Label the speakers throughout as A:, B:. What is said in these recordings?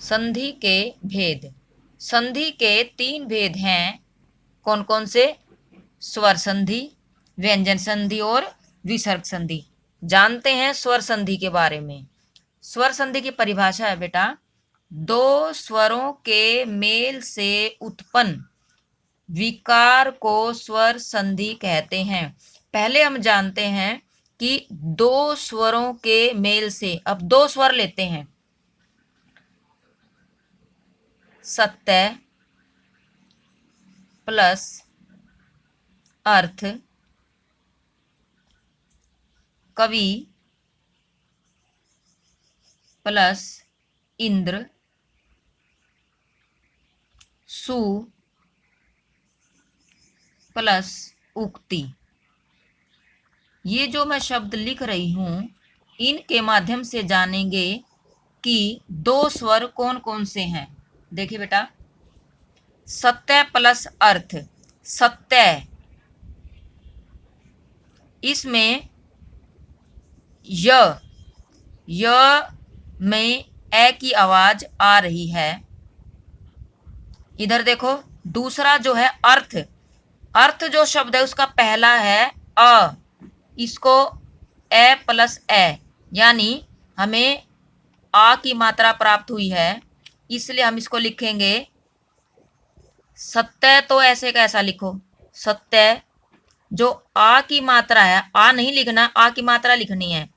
A: संधि के भेद। संधि के 3 भेद हैं। कौन कौन से? स्वर संधि, व्यंजन संधि और विसर्ग संधि। जानते हैं स्वर संधि के बारे में। स्वर संधि की परिभाषा है बेटा, दो स्वरों के मेल से उत्पन्न विकार को स्वर संधि कहते हैं। पहले हम जानते हैं कि दो स्वरों के मेल से, अब दो स्वर लेते हैं, सत्य प्लस अर्थ, कवि प्लस इंद्र, सु प्लस उक्ति। ये जो मैं शब्द लिख रही हूं, इनके माध्यम से जानेंगे कि दो स्वर कौन कौन से हैं। देखिए बेटा, सत्य प्लस अर्थ। सत्य, इसमें य में ए की आवाज आ रही है। इधर देखो, दूसरा जो है अर्थ। अर्थ जो शब्द है उसका पहला है अ, इसको ए प्लस ए, यानी हमें आ की मात्रा प्राप्त हुई है, इसलिए हम इसको लिखेंगे सत्य। तो ऐसे कैसा लिखो, सत्य। जो आ की मात्रा है, आ नहीं लिखना, आ की मात्रा लिखनी है,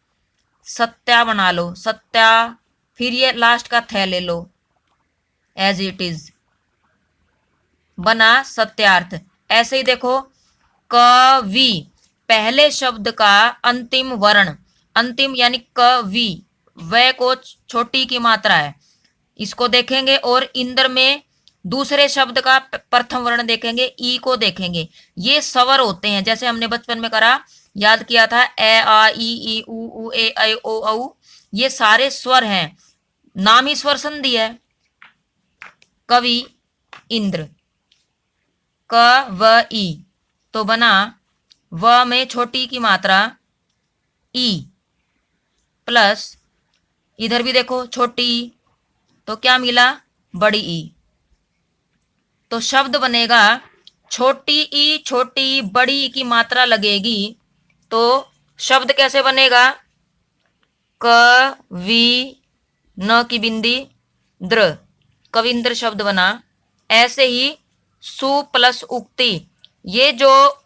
A: सत्या बना लो, सत्या। फिर ये लास्ट का थ ले लो, एज इट इज, बना सत्यार्थ। ऐसे ही देखो, कवि, पहले शब्द का अंतिम वर्ण, अंतिम यानी कवि, व को छोटी की मात्रा है, इसको देखेंगे। और इंद्र में दूसरे शब्द का प्रथम वर्ण देखेंगे, ई को देखेंगे। ये स्वर होते हैं, जैसे हमने बचपन में करा, याद किया था, ए आ ई उ ए ऐ ओ औ, ये सारे स्वर हैं, नाम ही स्वर संधि है। कवि, इंद्र, क व ई, तो बना व में छोटी की मात्रा ई, प्लस इधर भी देखो छोटी ई, तो क्या मिला, बड़ी ई। तो शब्द बनेगा, छोटी ई बड़ी ई की मात्रा लगेगी, तो शब्द कैसे बनेगा, कवि, न की बिंदी, द्र, कविंद्र शब्द बना। ऐसे ही सु प्लस उक्ति, ये जो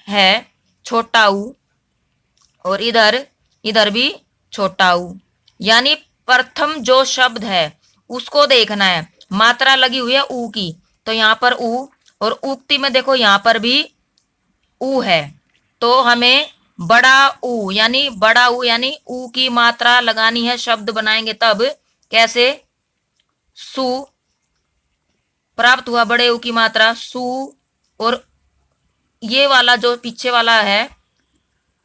A: है छोटा ऊ, और इधर इधर भी छोटा ऊ, यानी प्रथम जो शब्द है उसको देखना है, मात्रा लगी हुई है ऊ की, तो यहाँ पर ऊ, और उक्ति में देखो यहाँ पर भी ऊ है, तो हमें बड़ा ऊ यानी ऊ की मात्रा लगानी है, शब्द बनाएंगे तब। कैसे, सु प्राप्त हुआ, बड़े ऊ की मात्रा सु, और ये वाला जो पीछे वाला है,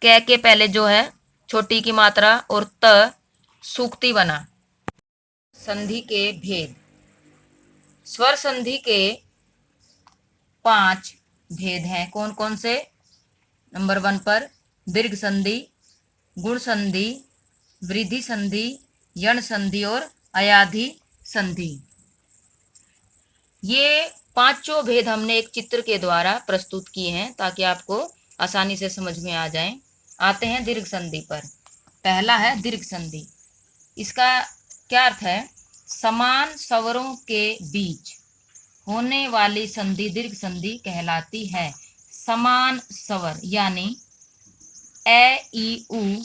A: कै के पहले जो है छोटी की मात्रा, और त, सूक्ति बना। संधि के भेद। स्वर संधि के 5 भेद हैं। कौन कौन से? नंबर 1 पर दीर्घ संधि, गुण संधि, वृद्धि संधि, यण संधि और अयाधि संधि। ये पांचों भेद हमने एक चित्र के द्वारा प्रस्तुत किए हैं ताकि आपको आसानी से समझ में आ जाएं। आते हैं दीर्घ संधि पर। पहला है दीर्घ संधि। इसका क्या अर्थ है? समान स्वरों के बीच होने वाली संधि दीर्घ संधि कहलाती है। समान स्वर यानी ए ई उ,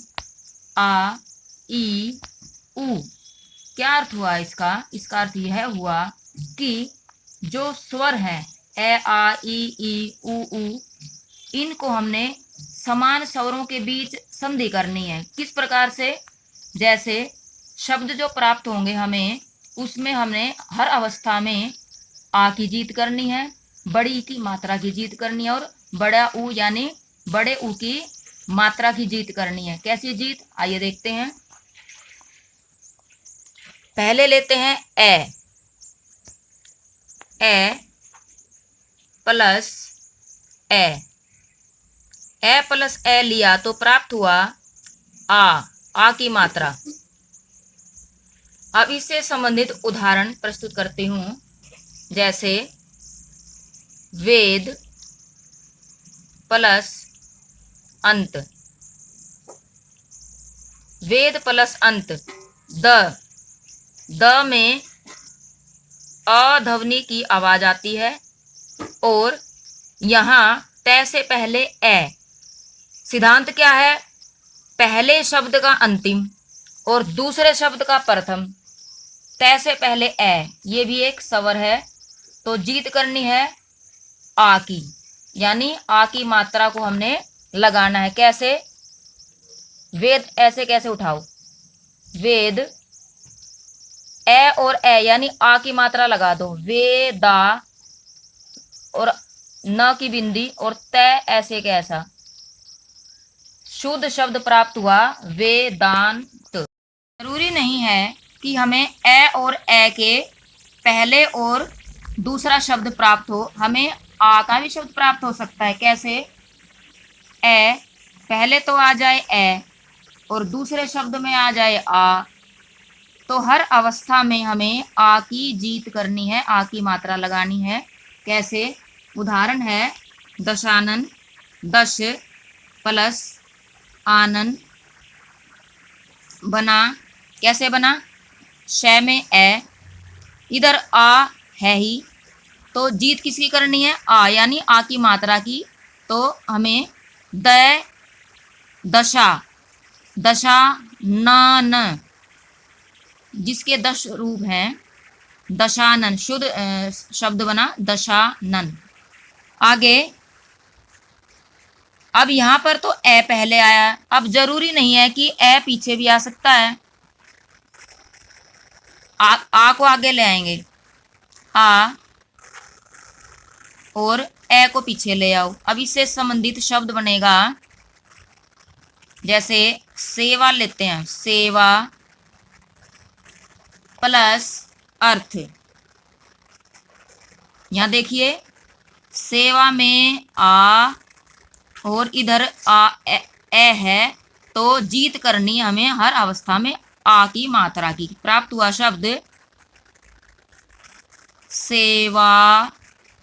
A: आ ई उ। क्या अर्थ हुआ इसका? इसका अर्थ यह हुआ कि जो स्वर है ए आ ई उ ऊ, इनको हमने समान स्वरों के बीच संधि करनी है। किस प्रकार से? जैसे शब्द जो प्राप्त होंगे हमें, उसमें हमने हर अवस्था में आ की जीत करनी है, बड़ी की मात्रा की जीत करनी है, और बड़ा ऊ यानी बड़े ऊ की मात्रा की जीत करनी है। कैसी जीत? आइए देखते हैं। पहले लेते हैं ए प्लस ए प्लस ए लिया तो प्राप्त हुआ आ की मात्रा। अब इससे संबंधित उदाहरण प्रस्तुत करती हूँ, जैसे वेद प्लस अंत, वेद प्लस अंत, द में अ ध्वनि की आवाज आती है और यहाँ तय से पहले ए। सिद्धांत क्या है? पहले शब्द का अंतिम और दूसरे शब्द का प्रथम, तय से पहले ए, ये भी एक स्वर है। तो जीत करनी है आ की, यानी आ की मात्रा को हमने लगाना है। कैसे? वेद ऐसे कैसे उठाओ, वेद ए और ए यानी आ की मात्रा लगा दो, वेदा और न की बिंदी और तय ऐसे कैसा, शुद्ध शब्द प्राप्त हुआ वेदांत। जरूरी नहीं है कि हमें ए और ए के पहले और दूसरा शब्द प्राप्त हो, हमें आ का भी शब्द प्राप्त हो सकता है। कैसे? ए पहले तो आ जाए ए और दूसरे शब्द में आ जाए आ, तो हर अवस्था में हमें आ की जीत करनी है, आ की मात्रा लगानी है। कैसे? उदाहरण है दशानन, दश प्लस आनन बना। कैसे बना? श में ए, इधर आ है ही, तो जीत किसकी करनी है? आ, यानी आ की मात्रा की। तो हमें द दशा, दशा न, जिसके 10 रूप हैं, दशानन, शुद्ध शब्द बना दशानन। आगे अब यहां पर तो ए पहले आया, अब जरूरी नहीं है कि ए पीछे भी आ सकता है। आ को आगे ले आएंगे, आ और ए को पीछे ले आओ। अब इससे संबंधित शब्द बनेगा, जैसे सेवा लेते हैं, सेवा प्लस अर्थ। यहां देखिए सेवा में आ और इधर आ ए है, तो जीत करनी हमें हर अवस्था में आ की मात्रा की। प्राप्त हुआ शब्द सेवा,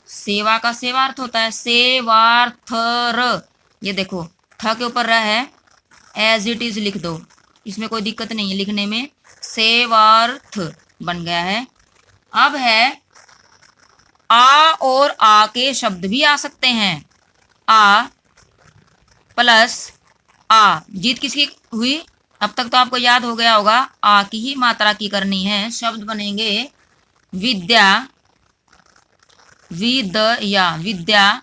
A: सेवा का सेवार्थ होता है सेवार्थर। ये देखो थ के ऊपर र है, एज इट इज लिख दो, इसमें कोई दिक्कत नहीं है लिखने में, सेवार्थ बन गया है। अब है आ और आ के शब्द भी आ सकते हैं, आ प्लस आ, जीत किसकी हुई? अब तक तो आपको याद हो गया होगा, आ की ही मात्रा की करनी है। शब्द बनेंगे विद्या, विदया, विद्या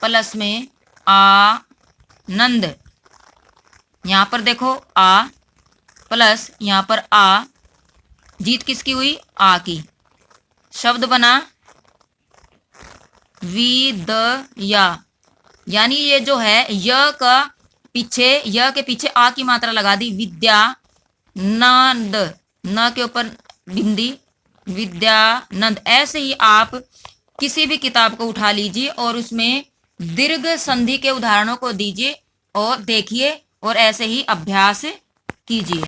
A: प्लस में आनंद। यहां पर देखो आ प्लस यहां पर आ, जीत किसकी हुई? आ की। शब्द बना विदया, यानी ये जो है य का पीछे, य के पीछे आ की मात्रा लगा दी, विद्या नंद, न के ऊपर बिंदी, विद्यानंद। ऐसे ही आप किसी भी किताब को उठा लीजिए और उसमें दीर्घ संधि के उदाहरणों को दीजिए और देखिए और ऐसे ही अभ्यास कीजिए।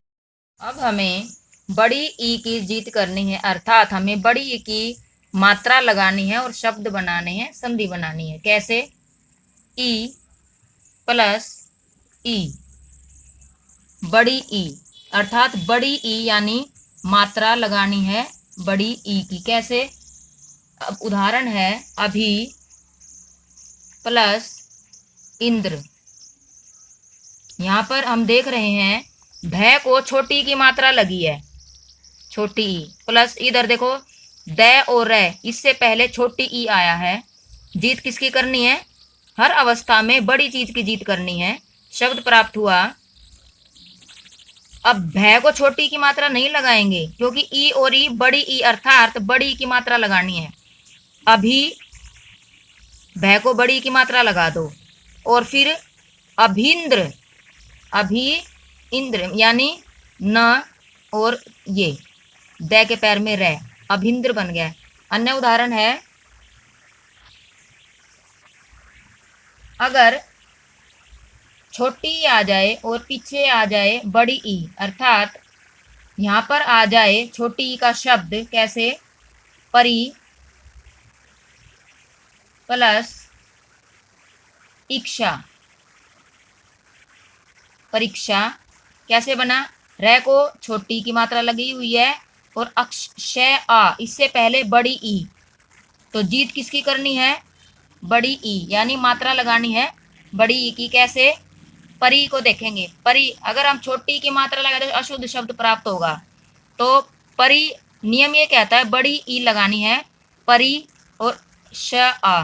A: अब हमें बड़ी ई की जीत करनी है, अर्थात हमें बड़ी ई की मात्रा लगानी है और शब्द बनाने हैं, संधि बनानी है। कैसे? ई प्लस ई, बड़ी ई, अर्थात बड़ी ई यानी मात्रा लगानी है बड़ी ई की। कैसे? अब उदाहरण है अभी प्लस इंद्र। यहां पर हम देख रहे हैं भय को छोटी की मात्रा लगी है, छोटी ई प्लस इधर देखो द और रे, इससे पहले छोटी ई आया है। जीत किसकी करनी है? हर अवस्था में बड़ी चीज की जीत करनी है। शब्द प्राप्त हुआ। अब भय को छोटी की मात्रा नहीं लगाएंगे क्योंकि ई और ई बड़ी ई, अर्थात बड़ी की मात्रा लगानी है। अभी भय को बड़ी की मात्रा लगा दो और फिर अभींद्र, अभी इंद्र यानी न और ये द के पैर में रह, अभिंद्र बन गया। अन्य उदाहरण है अगर छोटी आ जाए और पीछे आ जाए बड़ी ई, अर्थात यहाँ पर आ जाए छोटी ई का शब्द कैसे, परी प्लस इक्षा, परीक्षा कैसे बना, रे को छोटी की मात्रा लगी हुई है और अक्षय आ, इससे पहले बड़ी ई, तो जीत किसकी करनी है, बड़ी ई, यानी मात्रा लगानी है बड़ी ई की। कैसे, परी को देखेंगे, परी अगर हम छोटी की मात्रा लगाए तो अशुद्ध शब्द प्राप्त होगा, तो परी नियम ये कहता है बड़ी ई लगानी है, परी और श आ,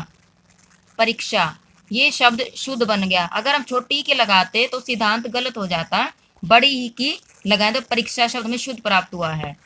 A: परीक्षा, ये शब्द शुद्ध बन गया। अगर हम छोटी के लगाते तो सिद्धांत गलत हो जाता, बड़ी ही की लगाए तो परीक्षा शब्द में शुद्ध प्राप्त हुआ है।